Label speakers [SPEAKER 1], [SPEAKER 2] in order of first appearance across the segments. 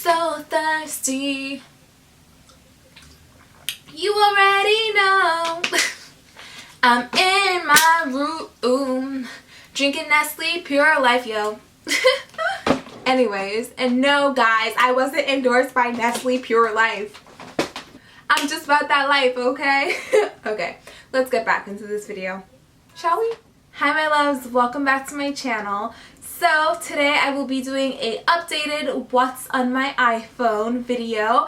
[SPEAKER 1] so thirsty. You already know. I'm in my room drinking Nestle Pure Life, yo. Anyways, and no guys, I wasn't endorsed by Nestle Pure Life. I'm just about that life, okay? Okay, let's get back into this video, shall we? Hi my loves, welcome back to my channel. So today I will be doing a updated what's on my iPhone video.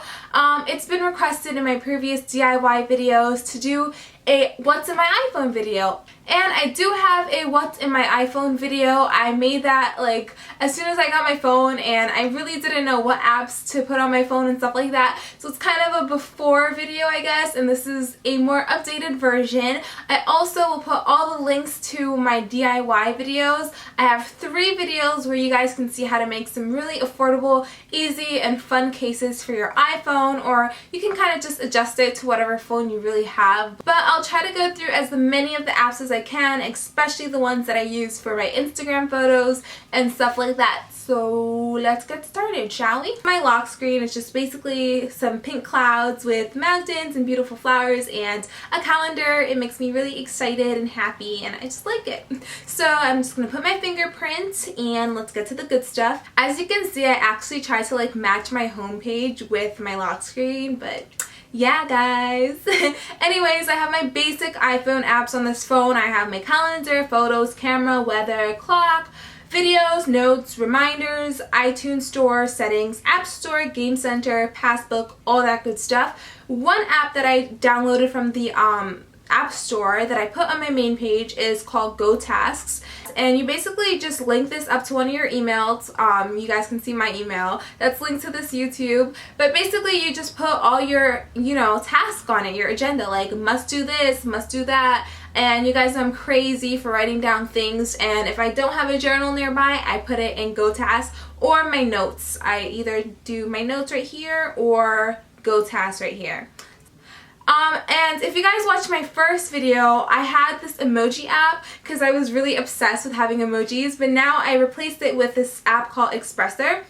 [SPEAKER 1] It's been requested in my previous DIY videos to do a what's in my iPhone video, and I do have a what's in my iPhone video. I made that like as soon as I got my phone, and I really didn't know what apps to put on my phone and stuff like that, so it's kind of a before video I guess, and this is a more updated version. I also will put all the links to my DIY videos. I have 3 videos where you guys can see how to make some really affordable, easy, and fun cases for your iPhone, or you can kind of just adjust it to whatever phone you really have. But I'll try to go through as many of the apps as I can, especially the ones that I use for my Instagram photos and stuff like that. So let's get started, shall we? My lock screen is just basically some pink clouds with mountains and beautiful flowers and a calendar. It makes me really excited and happy, and I just like it. So I'm just going to put my fingerprint and let's get to the good stuff. As you can see, I actually tried to like match my homepage with my lock screen, but yeah guys. Anyways, I have my basic iPhone apps on this phone. I have my calendar, photos, camera, weather, clock, videos, notes, reminders, iTunes Store, settings, App Store, Game Center, Passbook, all that good stuff. One app that I downloaded from the App Store that I put on my main page is called Go Tasks, and you basically just link this up to one of your emails. You guys can see my email that's linked to this YouTube, but basically you just put all your tasks on it, your agenda, like must do this, must do that. And you guys know I'm crazy for writing down things, and if I don't have a journal nearby, I put it in Go Tasks or my notes. I either do my notes right here or Go Tasks right here. And if you guys watched my first video, I had this emoji app because I was really obsessed with having emojis, but now I replaced it with this app called Expressor.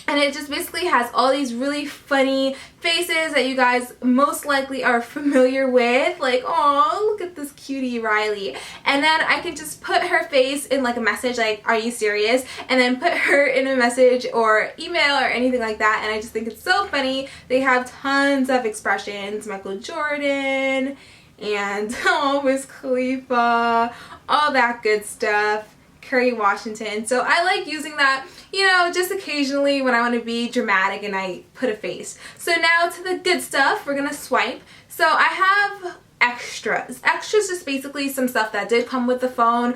[SPEAKER 1] And it just basically has all these really funny faces that you guys most likely are familiar with. Like, oh, look at this cutie Riley. And then I can just put her face in like a message, like, are you serious? And then put her in a message or email or anything like that. And I just think it's so funny. They have tons of expressions. Michael Jordan and oh, Wiz Khalifa, all that good stuff. Kerry Washington. So I like using that, just occasionally when I want to be dramatic and I put a face. So now to the good stuff, we're gonna swipe. So I have extras. Extras is basically some stuff that did come with the phone.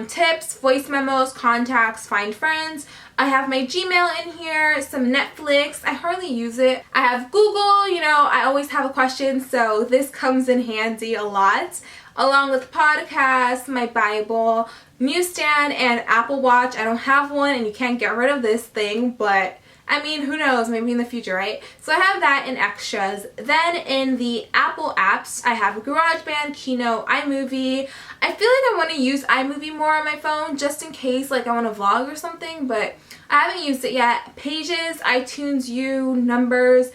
[SPEAKER 1] Tips, voice memos, contacts, find friends. I have my Gmail in here, some Netflix. I hardly use it. I have Google, I always have a question, so this comes in handy a lot. Along with podcasts, my Bible, newsstand, and Apple Watch. I don't have one, and you can't get rid of this thing, but I mean, who knows, maybe in the future, right? So I have that in extras. Then in the Apple apps, I have GarageBand, Keynote, iMovie. I feel like I want to use iMovie more on my phone just in case like I want to vlog or something, but I haven't used it yet. Pages, iTunes U, Numbers,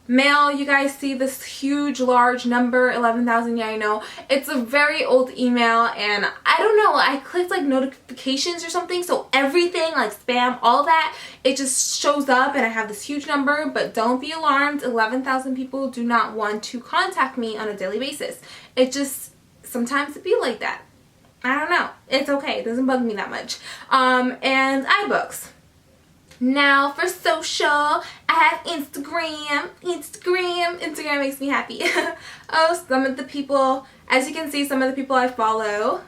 [SPEAKER 1] Mail. You guys see this huge large number, 11,000. Yeah, I know it's a very old email, and I don't know, I clicked like notifications or something, so everything like spam, all that, it just shows up and I have this huge number. But don't be alarmed, 11,000 people do not want to contact me on a daily basis. It just sometimes it be like that. I don't know, it's okay, it doesn't bug me that much. And iBooks. Now for social, I have Instagram. Instagram makes me happy. Oh, some of the people, as you can see, some of the people I follow.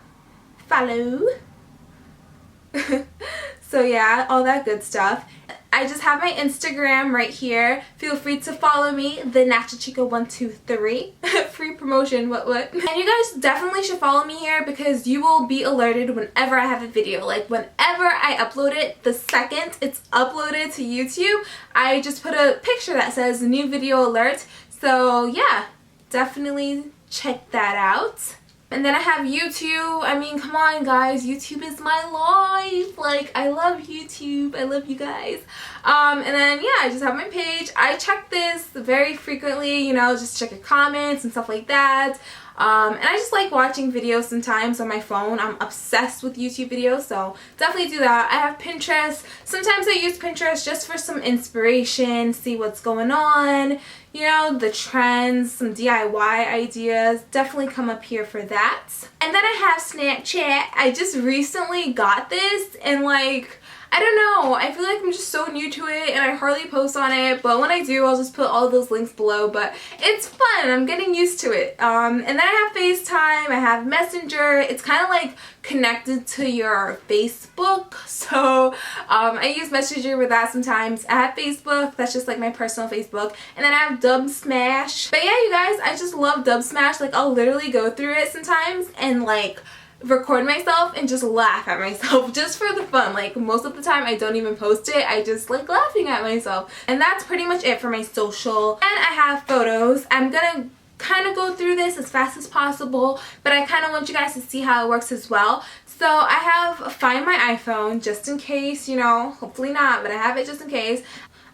[SPEAKER 1] So yeah, all that good stuff. I just have my Instagram right here. Feel free to follow me, the Natural Chica 123. Free promotion, what? And you guys definitely should follow me here because you will be alerted whenever I have a video. Like whenever I upload it, the second it's uploaded to YouTube, I just put a picture that says new video alert. So yeah, definitely check that out. And then I have YouTube. I mean, come on guys, YouTube is my life. Like, I love YouTube. I love you guys. And then yeah, I just have my page. I check this very frequently, you know, just check your comments and stuff like that. And I just like watching videos sometimes on my phone. I'm obsessed with YouTube videos, so definitely do that. I have Pinterest. Sometimes I use Pinterest just for some inspiration, see what's going on, you know, the trends, some DIY ideas. Definitely come up here for that. And then I have Snapchat. I just recently got this, and like, I don't know, I feel like I'm just so new to it and I hardly post on it, but when I do, I'll just put all those links below. But it's fun, I'm getting used to it. And then I have FaceTime, I have Messenger. It's kind of like connected to your Facebook, so I use Messenger with that sometimes. I have Facebook, that's just like my personal Facebook, and then I have Dub Smash. But yeah, you guys, I just love Dub Smash. Like, I'll literally go through it sometimes and like record myself and just laugh at myself just for the fun. Like, most of the time I don't even post it, I just like laughing at myself. And that's pretty much it for my social. And I have photos. I'm gonna kind of go through this as fast as possible, but I kind of want you guys to see how it works as well. So I have Find My iPhone just in case, you know, hopefully not, but I have it just in case.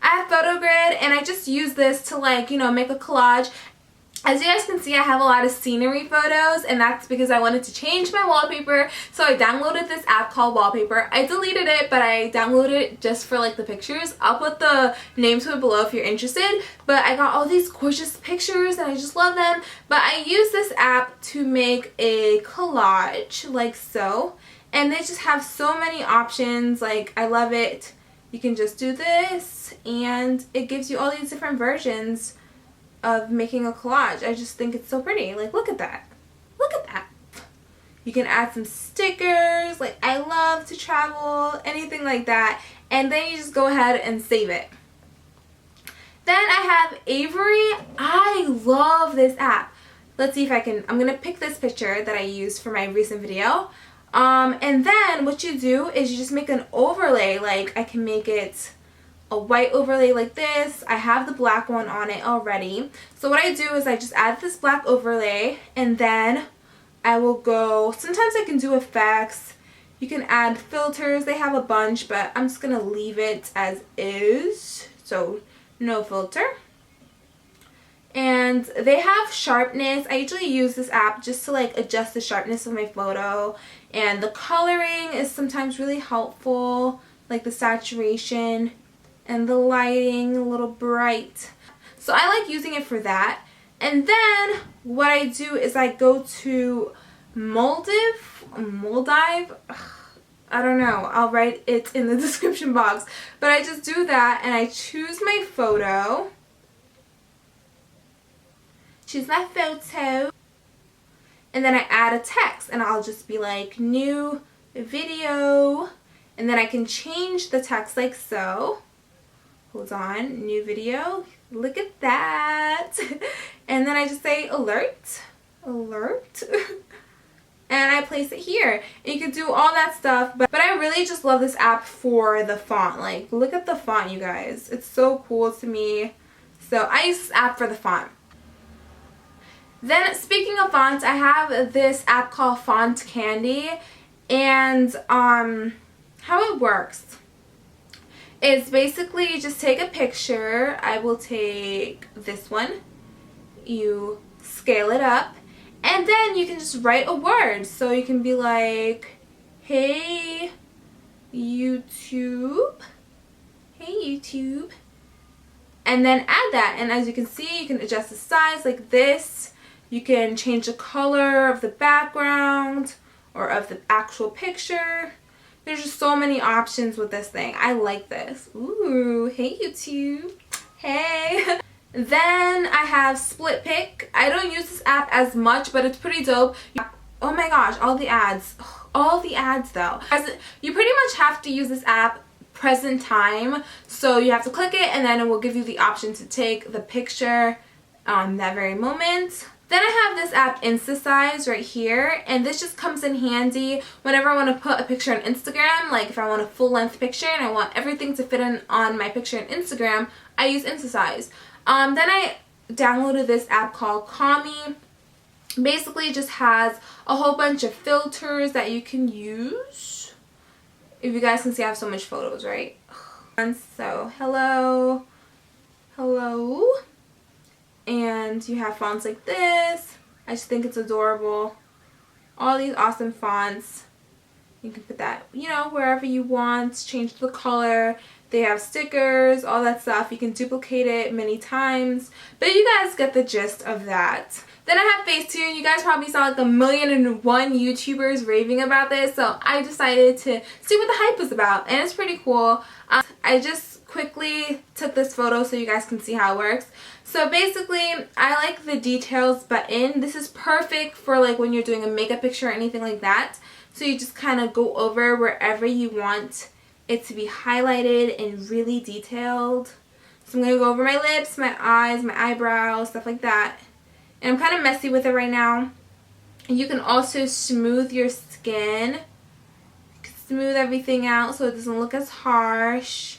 [SPEAKER 1] I have Photo Grid, and I just use this to, like, you know, make a collage. As you guys can see, I have a lot of scenery photos, and that's because I wanted to change my wallpaper. So I downloaded this app called Wallpaper. I deleted it, but I downloaded it just for like the pictures. I'll put the name to it below if you're interested. But I got all these gorgeous pictures and I just love them. But I use this app to make a collage like so. And they just have so many options. Like, I love it. You can just do this and it gives you all these different versions of making a collage. I just think it's so pretty. Like, look at that. Look at that. You can add some stickers. Like, I love to travel, anything like that. And then you just go ahead and save it. Then I have Aviary. I love this app. Let's see if I can, I'm gonna pick this picture that I used for my recent video. And then what you do is you just make an overlay. Like, I can make it a white overlay like this. I have the black one on it already. So what I do is I just add this black overlay, and then I will go, sometimes I can do effects. You can add filters. They have a bunch, but I'm just gonna leave it as is. So no filter. And they have sharpness. I usually use this app just to like adjust the sharpness of my photo. And the coloring is sometimes really helpful, like the saturation and the lighting, a little bright. So I like using it for that. And then what I do is I go to Moldiv. I don't know. I'll write it in the description box. But I just do that and I choose my photo. Choose my photo. And then I add a text and I'll just be like, new video. And then I can change the text like so. Hold on, new video. Look at that. And then I just say alert, alert. And I place it here. And you can do all that stuff, but I really just love this app for the font. Like, look at the font, you guys. It's so cool to me. So I use this app for the font. Then speaking of fonts, I have this app called FontCandy, and how it works is basically you just take a picture. I will take this one, you scale it up, and then you can just write a word. So you can be like, hey YouTube, and then add that. And as you can see, you can adjust the size like this. You can change the color of the background or of the actual picture. There's just so many options with this thing. I like this. Ooh, hey YouTube. Hey. Then I have SplitPic. I don't use this app as much, but it's pretty dope. Oh my gosh, all the ads. All the ads though. You pretty much have to use this app present time. So you have to click it and then it will give you the option to take the picture that very moment. Then I have this app InstaSize right here, and this just comes in handy whenever I want to put a picture on Instagram. Like if I want a full-length picture and I want everything to fit in on my picture on Instagram, I use InstaSize. Then I downloaded this app called Call Me. Basically just has a whole bunch of filters that you can use. If you guys can see, I have so much photos, right? And so hello, and you have fonts like this. I just think it's adorable. All these awesome fonts. You can put that, you know, wherever you want. Change the color. They have stickers, all that stuff. You can duplicate it many times. But you guys get the gist of that. Then I have FaceTune. You guys probably saw like 1,000,001 YouTubers raving about this. So I decided to see what the hype was about. And it's pretty cool. I just quickly took this photo so you guys can see how it works. So basically, I like the details button. This is perfect for like when you're doing a makeup picture or anything like that. So you just kind of go over wherever you want it to be highlighted and really detailed. So I'm going to go over my lips, my eyes, my eyebrows, stuff like that. And I'm kind of messy with it right now. And you can also smooth your skin. Smooth everything out so it doesn't look as harsh.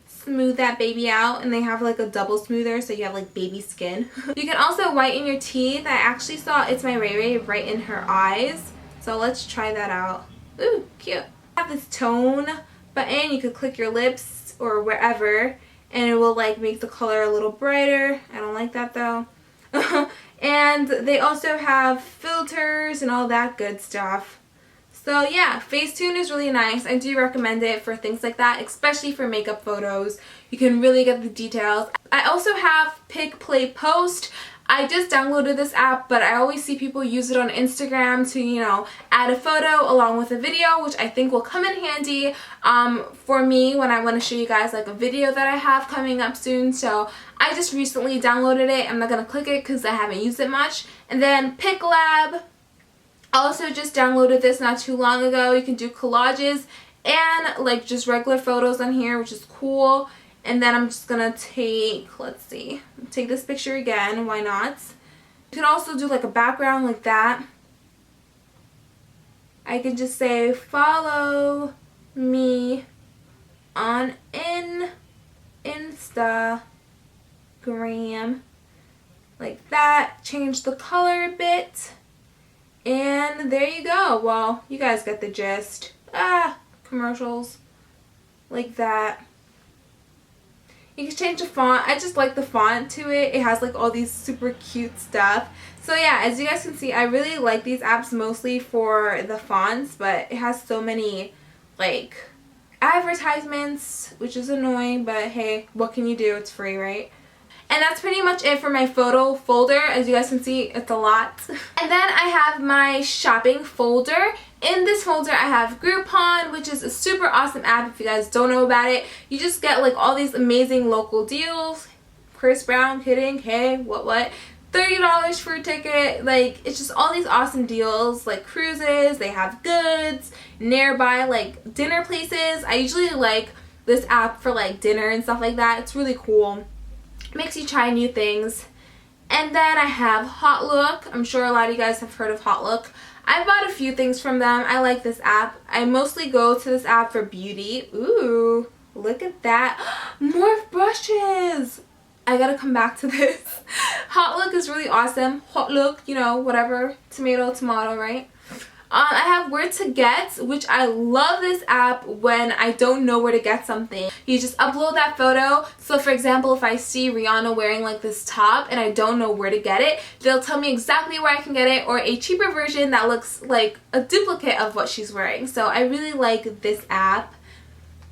[SPEAKER 1] Smooth that baby out, and they have like a double smoother so you have like baby skin. You can also whiten your teeth. I actually saw It's My Ray Ray right in her eyes. So let's try that out. Ooh, cute. I have this tone button. You could click your lips or wherever and it will like make the color a little brighter. I don't like that though. And they also have filters and all that good stuff. So yeah, FaceTune is really nice. I do recommend it for things like that, especially for makeup photos. You can really get the details. I also have PicPlayPost. I just downloaded this app, but I always see people use it on Instagram to, you know, add a photo along with a video, which I think will come in handy for me when I want to show you guys like a video that I have coming up soon. So I just recently downloaded it. I'm not going to click it because I haven't used it much. And then PicLab. Also just downloaded this not too long ago. You can do collages and like just regular photos on here, which is cool. And then I'm just gonna take, let's see, take this picture again, why not? You can also do like a background like that. I can just say follow me on Instagram, like that. Change the color a bit. And there you go. Well, you guys get the gist. Commercials. Like that. You can change the font. I just like the font to it. It has like all these super cute stuff. So yeah, as you guys can see, I really like these apps mostly for the fonts, but it has so many like advertisements, which is annoying, but hey, what can you do? It's free, right? And that's pretty much it for my photo folder. As you guys can see, it's a lot. And then I have my shopping folder. In this folder, I have Groupon, which is a super awesome app if you guys don't know about it. You just get like all these amazing local deals. Chris Brown, kidding, hey, what? $30 for a ticket. Like, it's just all these awesome deals, like cruises, they have goods, nearby like dinner places. I usually like this app for like dinner and stuff like that. It's really cool. Makes you try new things. And then I have HauteLook. I'm sure a lot of you guys have heard of HauteLook. I bought a few things from them. I like this app. I mostly go to this app for beauty. Ooh, look at that. More brushes. I gotta come back to this. HauteLook is really awesome. HauteLook, you know, whatever. Tomato, right? I have WheretoGet, which I love this app when I don't know where to get something. You just upload that photo. So for example, if I see Rihanna wearing like this top and I don't know where to get it, they'll tell me exactly where I can get it, or a cheaper version that looks like a duplicate of what she's wearing. So I really like this app.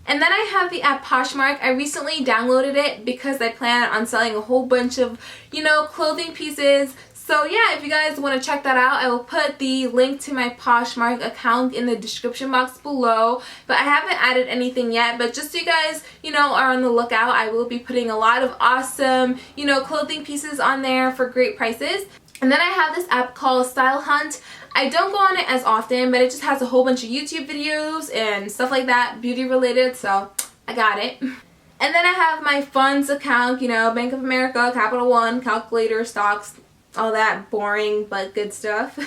[SPEAKER 1] And then I have the app Poshmark. I recently downloaded it because I plan on selling a whole bunch of, you know, clothing pieces. So yeah, if you guys want to check that out, I will put the link to my Poshmark account in the description box below. But I haven't added anything yet, but just so you guys, you know, are on the lookout, I will be putting a lot of awesome, you know, clothing pieces on there for great prices. And then I have this app called StyleHunt. I don't go on it as often, but it just has a whole bunch of YouTube videos and stuff like that, beauty related, so I got it. And then I have my funds account, you know, Bank of America, Capital One, calculator, stocks, all that boring but good stuff.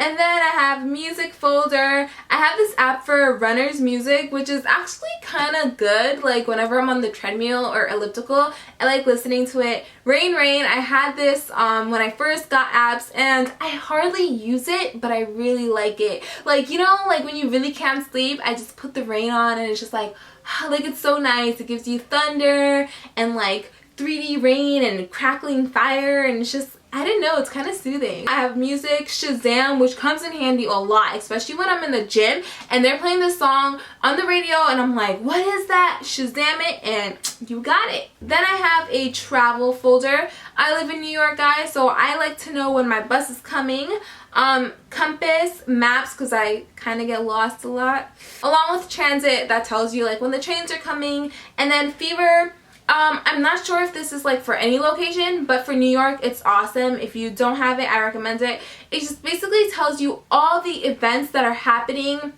[SPEAKER 1] And then I have music folder. I have this app for RunnersMusic, which is actually kind of good. Like whenever I'm on the treadmill or elliptical, I like listening to it. Rain Rain, I had this when I first got apps, and I hardly use it, but I really like it. Like, you know, like when you really can't sleep, I just put the rain on and it's just like it's so nice. It gives you thunder and like 3D rain and crackling fire, and it's just, I didn't know, it's kind of soothing. I have music, Shazam, which comes in handy a lot, especially when I'm in the gym and they're playing this song on the radio and I'm like, what is that? Shazam it, and you got it. Then I have a travel folder. I live in New York, guys, so I like to know when my bus is coming. Compass, maps, because I kind of get lost a lot, along with transit, that tells you like when the trains are coming. And then fever, I'm not sure if this is like for any location, but for New York it's awesome. If you don't have it, I recommend it. It just basically tells you all the events that are happening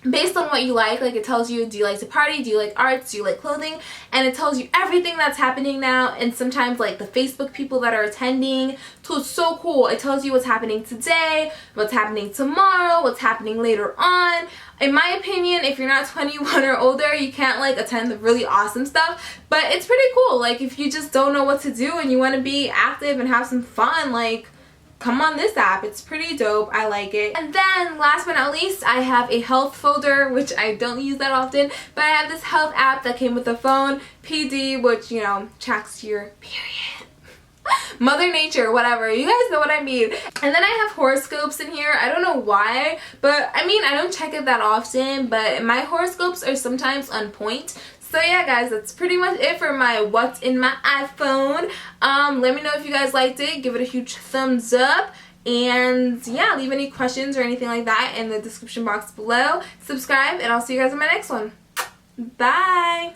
[SPEAKER 1] based on what you like. Like it tells you, do you like to party, do you like arts, do you like clothing, and it tells you everything that's happening now, and sometimes like the Facebook people that are attending. So it's so cool. It tells you what's happening today, what's happening tomorrow, what's happening later on. In my opinion, if you're not 21 or older, you can't like attend the really awesome stuff, but it's pretty cool. Like if you just don't know what to do and you want to be active and have some fun, like come on this app. It's pretty dope. I like it. And then last but not least, I have a health folder, which I don't use that often, but I have this health app that came with the phone, PD, which, you know, tracks your period. Mother Nature, whatever. You guys know what I mean. And then I have horoscopes in here. I don't know why, but I mean, I don't check it that often, but my horoscopes are sometimes on point. So yeah, guys, that's pretty much it for my what's in my iPhone. Let me know if you guys liked it. Give it a huge thumbs up. And yeah, leave any questions or anything like that in the description box below. Subscribe, and I'll see you guys in my next one. Bye!